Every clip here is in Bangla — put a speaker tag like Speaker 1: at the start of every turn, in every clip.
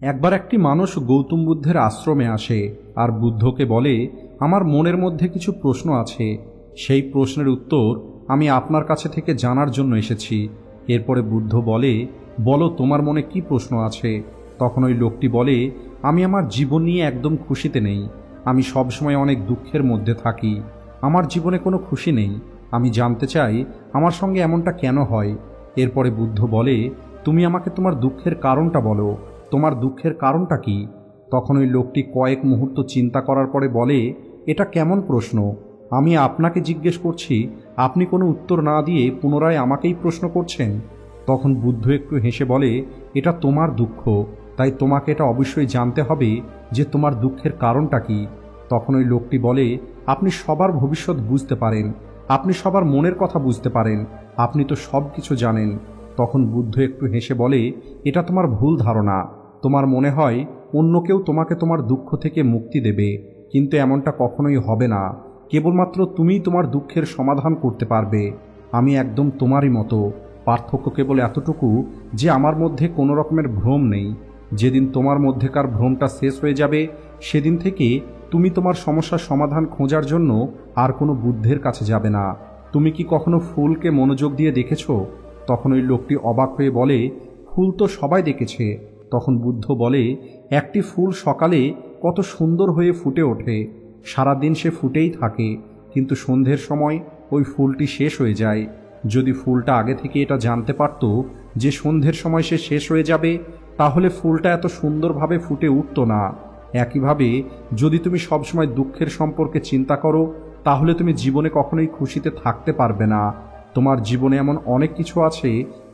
Speaker 1: একবার একটি মানুষ গৌতম বুদ্ধের আশ্রমে আসে আর বুদ্ধকে বলে, আমার মনের মধ্যে কিছু প্রশ্ন আছে, সেই প্রশ্নের উত্তর আমি আপনার কাছে থেকে জানার জন্য এসেছি। এরপরে বুদ্ধ বলে, বলো তোমার মনে কি প্রশ্ন আছে। তখন ওই লোকটি বলে, আমি আমার জীবন নিয়ে একদম খুশিতে নেই, আমি সবসময় অনেক দুঃখের মধ্যে থাকি, আমার জীবনে কোনো খুশি নেই, আমি জানতে চাই আমার সঙ্গে এমনটা কেন হয়। এরপরে বুদ্ধ বলে, তুমি আমাকে তোমার দুঃখের কারণটা বলো, তোমার দুঃখের কারণটা কি। তখন ওই লোকটি কয়েক মুহূর্ত চিন্তা করার পরে বলে, এটা কেমন প্রশ্ন, আমি আপনাকে জিজ্ঞেস করছি, আপনি কোনো উত্তর না দিয়ে পুনরায় আমাকেই প্রশ্ন করছেন। তখন বুদ্ধ একটু হেসে বলে, এটা তোমার দুঃখ, তাই তোমাকে এটা অবশ্যই জানতে হবে যে তোমার দুঃখের কারণটা কি। তখন ওই লোকটি বলে, আপনি সবার ভবিষ্যৎ বুঝতে পারেন, আপনি সবার মনের কথা বুঝতে পারেন, আপনি তো সব কিছু জানেন। তখন বুদ্ধ একটু হেসে বলে, এটা তোমার ভুল ধারণা, তোমার মনে হয় অন্য কেউ তোমাকে তোমার দুঃখ থেকে মুক্তি দেবে, কিন্তু এমনটা কখনোই হবে না, কেবলমাত্র তুমিই তোমার দুঃখের সমাধান করতে পারবে। আমি একদম তোমারই মতো, পার্থক্য কেবল এতটুকু যে আমার মধ্যে কোনো রকমের ভ্রম নেই। যেদিন তোমার মধ্যেকার ভ্রমটা শেষ হয়ে যাবে সেদিন থেকে তুমি তোমার সমস্যার সমাধান খোঁজার জন্য আর কোনো বুদ্ধের কাছে যাবে না। তুমি কি কখনো ফুলকে মনোযোগ দিয়ে দেখেছো? তখন ওই লোকটি অবাক হয়ে বলে, ফুল তো সবাই দেখেছে। তখন বুদ্ধ বলে, একটি ফুল সকালে কত সুন্দর হয়ে ফুটে ওঠে, সারাদিন সে ফুটেই থাকে, কিন্তু সন্ধ্যের সময় ওই ফুলটি শেষ হয়ে যায়। যদি ফুলটা আগে থেকে এটা জানতে পারত যে সন্ধ্যের সময় সে শেষ হয়ে যাবে, তাহলে ফুলটা এত সুন্দরভাবে ফুটে উঠত না। একইভাবে যদি তুমি সবসময় দুঃখের সম্পর্কে চিন্তা করো, তাহলে তুমি জীবনে কখনোই খুশিতে থাকতে পারবে না। তোমার জীবনে এমন অনেক কিছু আছে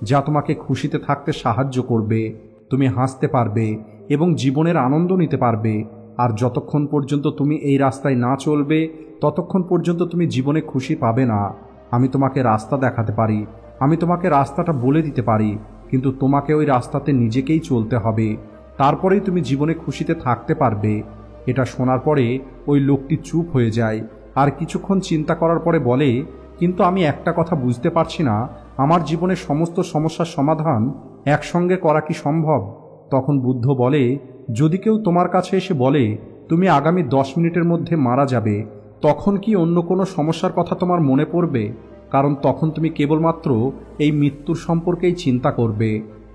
Speaker 1: যা তোমাকে খুশিতে থাকতে সাহায্য করবে, তুমি হাসতে পারবে এবং জীবনের আনন্দ নিতে পারবে। আর যতক্ষণ পর্যন্ত তুমি এই রাস্তায় না চলবে, ততক্ষণ পর্যন্ত তুমি জীবনে খুশি পাবে না। আমি তোমাকে রাস্তা দেখাতে পারি, আমি তোমাকে রাস্তাটা বলে দিতে পারি, কিন্তু তোমাকে ওই রাস্তাতে নিজেকেই চলতে হবে, তারপরেই তুমি জীবনে খুশিতে থাকতে পারবে। এটা শোনার পরে ওই লোকটি চুপ হয়ে যায় আর কিছুক্ষণ চিন্তা করার পরে বলে, কিন্তু আমি একটা কথা বুঝতে পারছি না, আমার জীবনের সমস্ত সমস্যার সমাধান একসঙ্গে করা কি সম্ভব? তখন বুদ্ধ বলে, যদি কেউ তোমার কাছে এসে বলে তুমি আগামী 10 মিনিটের মধ্যে মারা যাবে, তখন কি অন্য কোনো সমস্যার কথা তোমার মনে পড়বে? কারণ তখন তুমি কেবলমাত্র এই মৃত্যুর সম্পর্কেই চিন্তা করবে।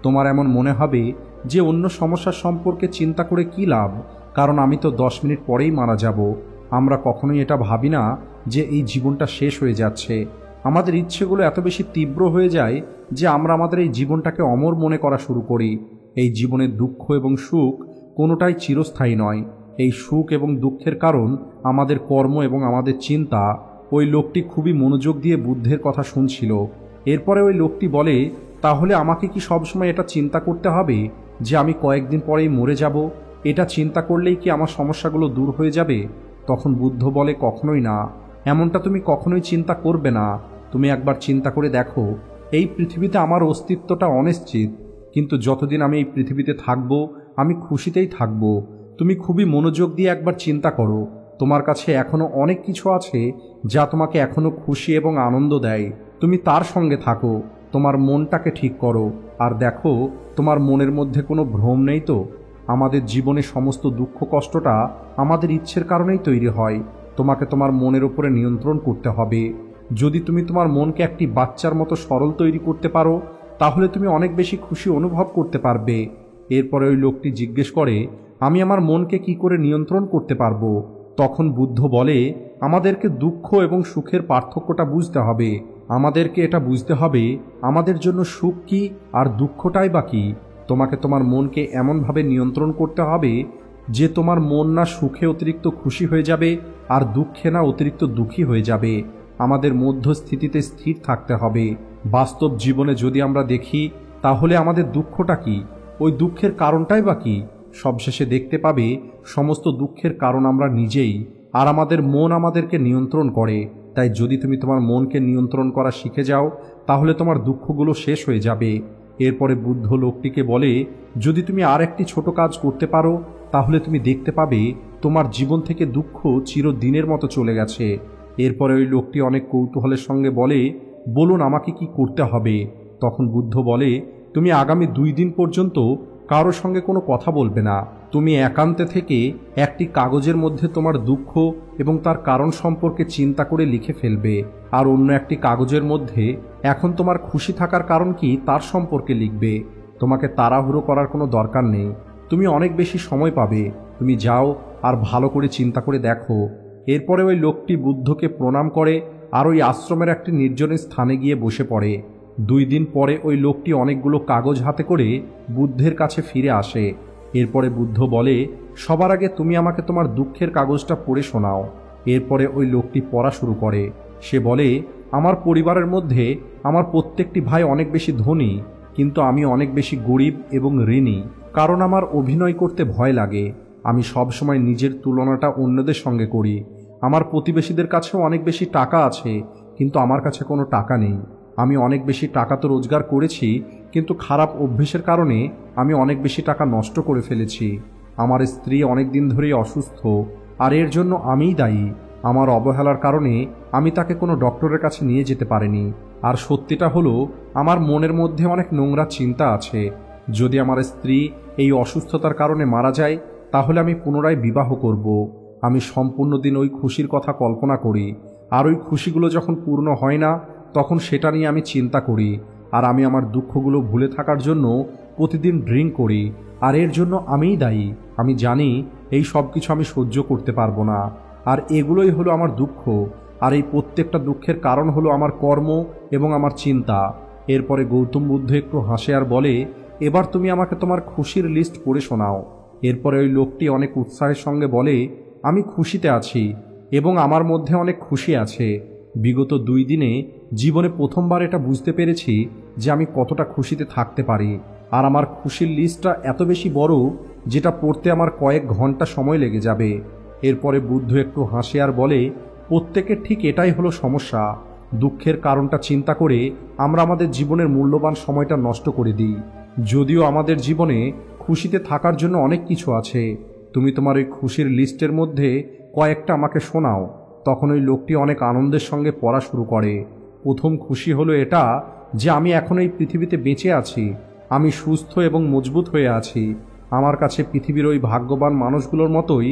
Speaker 1: তোমার এমন মনে হবে যে অন্য সমস্যার সম্পর্কে চিন্তা করে কি লাভ, কারণ আমি তো 10 মিনিট পরেই মারা যাব। আমরা কখনোই এটা ভাবি না যে এই জীবনটা শেষ হয়ে যাচ্ছে। আমাদের ইচ্ছেগুলো এত বেশি তীব্র হয়ে যায় যে আমরা আমাদের এই জীবনটাকে অমর মনে করা শুরু করি। এই জীবনের দুঃখ এবং সুখ কোনোটাই চিরস্থায়ী নয়। এই সুখ এবং দুঃখের কারণ আমাদের কর্ম এবং আমাদের চিন্তা। ওই লোকটি খুবই মনোযোগ দিয়ে বুদ্ধের কথা শুনছিল। এরপরে ওই লোকটি বলে, তাহলে আমাকে কি সবসময় এটা চিন্তা করতে হবে যে আমি কয়েকদিন পরেই মরে যাব? এটা চিন্তা করলেই কি আমার সমস্যাগুলো দূর হয়ে যাবে? তখন বুদ্ধ বলে, কখনোই না, এমনটা তুমি কখনোই চিন্তা করবে না। তুমি একবার চিন্তা করে দেখো, এই পৃথিবীতে আমার অস্তিত্বটা অনিশ্চিত, কিন্তু যতদিন আমি এই পৃথিবীতে থাকব আমি খুশিতেই থাকব। তুমি খুবই মনোযোগ দিয়ে একবার চিন্তা করো, তোমার কাছে এখনো অনেক কিছু আছে যা তোমাকে এখনো খুশি এবং আনন্দ দেয়। তুমি তার সঙ্গে থাকো, তোমার মনটাকে ঠিক করো, আর দেখো তোমার মনের মধ্যে কোনো ভ্রম নেই তো। আমাদের জীবনে সমস্ত দুঃখ কষ্টটা আমাদের ইচ্ছের কারণেই তৈরি হয়। তোমাকে তোমার মনের উপরে নিয়ন্ত্রণ করতে হবে। যদি তুমি তোমার মনকে একটি বাচ্চার মতো সরল তৈরি করতে পারো, তাহলে তুমি অনেক বেশি খুশি অনুভব করতে পারবে। এরপরে ওই লোকটি জিজ্ঞেস করে, আমি আমার মনকে কি করে নিয়ন্ত্রণ করতে পারবো? তখন বুদ্ধ বলে, আমাদেরকে দুঃখ এবং সুখের পার্থক্যটা বুঝতে হবে। আমাদেরকে এটা বুঝতে হবে আমাদের জন্য সুখ কি আর দুঃখটাই বা কি। তোমাকে তোমার মনকে এমনভাবে নিয়ন্ত্রণ করতে হবে যে তোমার মন না সুখে অতিরিক্ত খুশি হয়ে যাবে আর দুঃখে না অতিরিক্ত দুঃখী হয়ে যাবে। আমাদের মধ্যস্থিতিতে স্থির থাকতে হবে। বাস্তব জীবনে যদি আমরা দেখি, তাহলে আমাদের দুঃখটা কি, ওই দুঃখের কারণটাই বা কি? সবশেষে দেখতে পাবে সমস্ত দুঃখের কারণ আমরা নিজেই, আর আমাদের মন আমাদেরকে নিয়ন্ত্রণ করে। তাই যদি তুমি তোমার মনকে নিয়ন্ত্রণ করা শিখে যাও, তাহলে তোমার দুঃখগুলো শেষ হয়ে যাবে। এরপরে বুদ্ধ লোকটিকে বলে, যদি তুমি আর একটি ছোট কাজ করতে পারো, তাহলে তুমি দেখতে পাবে তোমার জীবন থেকে দুঃখ চিরদিনের মতো চলে গেছে। এরপরে ওই লোকটি অনেক কৌতূহলের সঙ্গে বলে, বলুন আমাকে কি করতে হবে? তখন বুদ্ধ বলে, তুমি আগামী 2 দিন পর্যন্ত কারোর সঙ্গে কোনো কথা বলবে না। তুমি একান্তে থেকে একটি কাগজের মধ্যে তোমার দুঃখ এবং তার কারণ সম্পর্কে চিন্তা করে লিখে ফেলবে, আর অন্য একটি কাগজের মধ্যে এখন তোমার খুশি থাকার কারণ কি তার সম্পর্কে লিখবে। তোমাকে তাড়াহুড়ো করার কোনো দরকার নেই, তুমি অনেক বেশি সময় পাবে। তুমি যাও আর ভালো করে চিন্তা করে দেখো। এরপরে ওই লোকটি বুদ্ধকে প্রণাম করে আর ওই আশ্রমের একটি নির্জন স্থানে গিয়ে বসে পড়ে। 2 দিন পরে ওই লোকটি অনেকগুলো কাগজ হাতে করে বুদ্ধের কাছে ফিরে আসে। এরপরে বুদ্ধ বলে, সবার আগে তুমি আমাকে তোমার দুঃখের কাগজটা পড়ে শোনাও। এরপরে ওই লোকটি পড়া শুরু করে। সে বলে, আমার পরিবারের মধ্যে আমার প্রত্যেকটি ভাই অনেক বেশি ধনী, কিন্তু আমি অনেক বেশি গরিব এবং ঋণী। কারণ আমার অভিনয় করতে ভয় লাগে। আমি সবসময় নিজের তুলনাটা অন্যদের সঙ্গে করি। আমার প্রতিবেশীদের কাছেও অনেক বেশি টাকা আছে, কিন্তু আমার কাছে কোনো টাকা নেই। আমি অনেক বেশি টাকা তো রোজগার করেছি, কিন্তু খারাপ অভ্যেসের কারণে আমি অনেক বেশি টাকা নষ্ট করে ফেলেছি। আমার স্ত্রী অনেক দিন ধরেই অসুস্থ, আর এর জন্য আমিই দায়ী। আমার অবহেলার কারণে আমি তাকে কোনো ডক্টরের কাছে নিয়ে যেতে পারিনি। আর সত্যিটা হলো, আমার মনের মধ্যে অনেক নোংরা চিন্তা আছে। যদি আমার স্ত্রী এই অসুস্থতার কারণে মারা যায়, তাহলে আমি পুনরায় বিবাহ করব। আমি সম্পূর্ণ দিন ওই খুশির কথা কল্পনা করি, আর ওই খুশিগুলো যখন পূর্ণ হয় না, তখন সেটা নিয়ে আমি চিন্তা করি। আর আমি আমার দুঃখগুলো ভুলে থাকার জন্য প্রতিদিন ড্রিঙ্ক করি, আর এর জন্য আমিই দায়ী। আমি জানি এই সব কিছু আমি সহ্য করতে পারবো না, আর এগুলোই হলো আমার দুঃখ। আর এই প্রত্যেকটা দুঃখের কারণ হলো আমার কর্ম এবং আমার চিন্তা। এরপরে গৌতম বুদ্ধ একটু হাসে আর বলে, এবার তুমি আমাকে তোমার খুশির লিস্ট পড়ে শোনাও। এরপরে ওই লোকটি অনেক উৎসাহের সঙ্গে বলে, আমি খুশিতে আছি এবং আমার মধ্যে অনেক খুশি আছে। বিগত 2 দিনে জীবনে প্রথমবার এটা বুঝতে পেরেছি যে আমি কতটা খুশিতে থাকতে পারি। আর আমার খুশির লিস্টটা এত বেশি বড়, যেটা পড়তে আমার কয়েক ঘন্টা সময় লেগে যাবে। এরপরে বুদ্ধ একটু হাসে আর বলে, প্রত্যেকের ঠিক এটাই হলো সমস্যা। দুঃখের কারণটা চিন্তা করে আমরা আমাদের জীবনের মূল্যবান সময়টা নষ্ট করে দিই। যদিও আমাদের জীবনে খুশিতে থাকার জন্য অনেক কিছু আছে। তুমি তোমার ওই খুশির লিস্টের মধ্যে কয়েকটা আমাকে শোনাও। তখন ওই লোকটি অনেক আনন্দের সঙ্গে পড়া শুরু করে। প্রথম খুশি হলো এটা যে আমি এখন এই পৃথিবীতে বেঁচে আছি। আমি সুস্থ এবং মজবুত হয়ে আছি। আমার কাছে পৃথিবীর ওই ভাগ্যবান মানুষগুলোর মতোই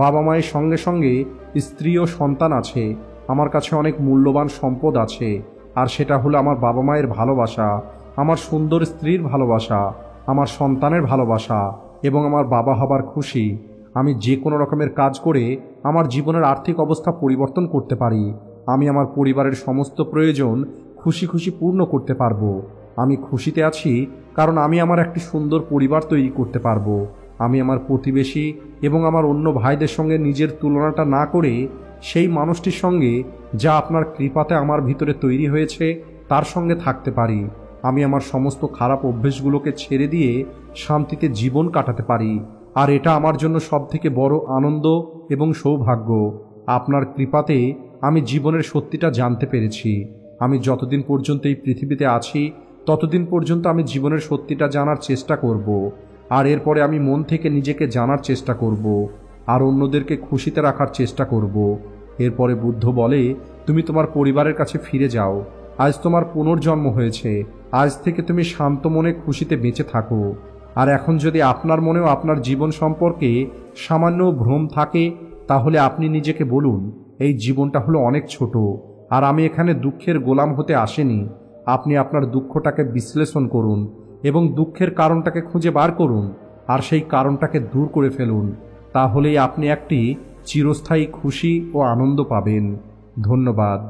Speaker 1: বাবা মায়ের সঙ্গে সঙ্গে স্ত্রী ও সন্তান আছে। আমার কাছে অনেক মূল্যবান সম্পদ আছে, আর সেটা হলো আমার বাবা মায়ের ভালোবাসা, আমার সুন্দর স্ত্রীর ভালোবাসা, আমার সন্তানের ভালোবাসা এবং আমার বাবা হবার খুশি। আমি যে কোনো রকমের কাজ করে আমার জীবনের আর্থিক অবস্থা পরিবর্তন করতে পারি। আমি আমার পরিবারের সমস্ত প্রয়োজন খুশি খুশি পূর্ণ করতে পারবো। আমি খুশিতে আছি কারণ আমি আমার একটি সুন্দর পরিবার তৈরি করতে পারবো। আমি আমার প্রতিবেশী এবং আমার অন্য ভাইদের সঙ্গে নিজের তুলনাটা না করে সেই মানুষটির সঙ্গে যা আপনার কৃপাতে আমার ভিতরে তৈরি হয়েছে তার সঙ্গে থাকতে পারি। আমি আমার সমস্ত খারাপ অভ্যেসগুলোকে ছেড়ে দিয়ে শান্তিতে জীবন কাটাতে পারি। আর এটা আমার জন্য সবথেকে বড় আনন্দ এবং সৌভাগ্য। আপনার কৃপাতে আমি জীবনের সত্যিটা জানতে পেরেছি। আমি যতদিন পর্যন্ত এই পৃথিবীতে আছি ততদিন পর্যন্ত আমি জীবনের সত্যিটা জানার চেষ্টা করব। আর এরপরে আমি মন থেকে নিজেকে জানার চেষ্টা করব, আর অন্যদেরকে খুশিতে রাখার চেষ্টা করব। এরপরে বুদ্ধ বলে, তুমি তোমার পরিবারের কাছে ফিরে যাও। আজ তোমার পুনর্জন্ম হয়েছে। আজ থেকে তুমি শান্ত মনে খুশিতে বেঁচে থাকো। আর এখন যদি আপনার মনেও আপনার জীবন সম্পর্কে সামান্য ভ্রম থাকে, তাহলে আপনি নিজেকে বলুন, এই জীবনটা হলো অনেক ছোট, আর আমি এখানে দুঃখের গোলাম হতে আসিনি। আপনি আপনার দুঃখটাকে বিশ্লেষণ করুন এবং দুঃখের কারণটাকে খুঁজে বার করুন, আর সেই কারণটাকে দূর করে ফেলুন। তাহলেই আপনি একটি চিরস্থায়ী খুশি ও আনন্দ পাবেন। ধন্যবাদ।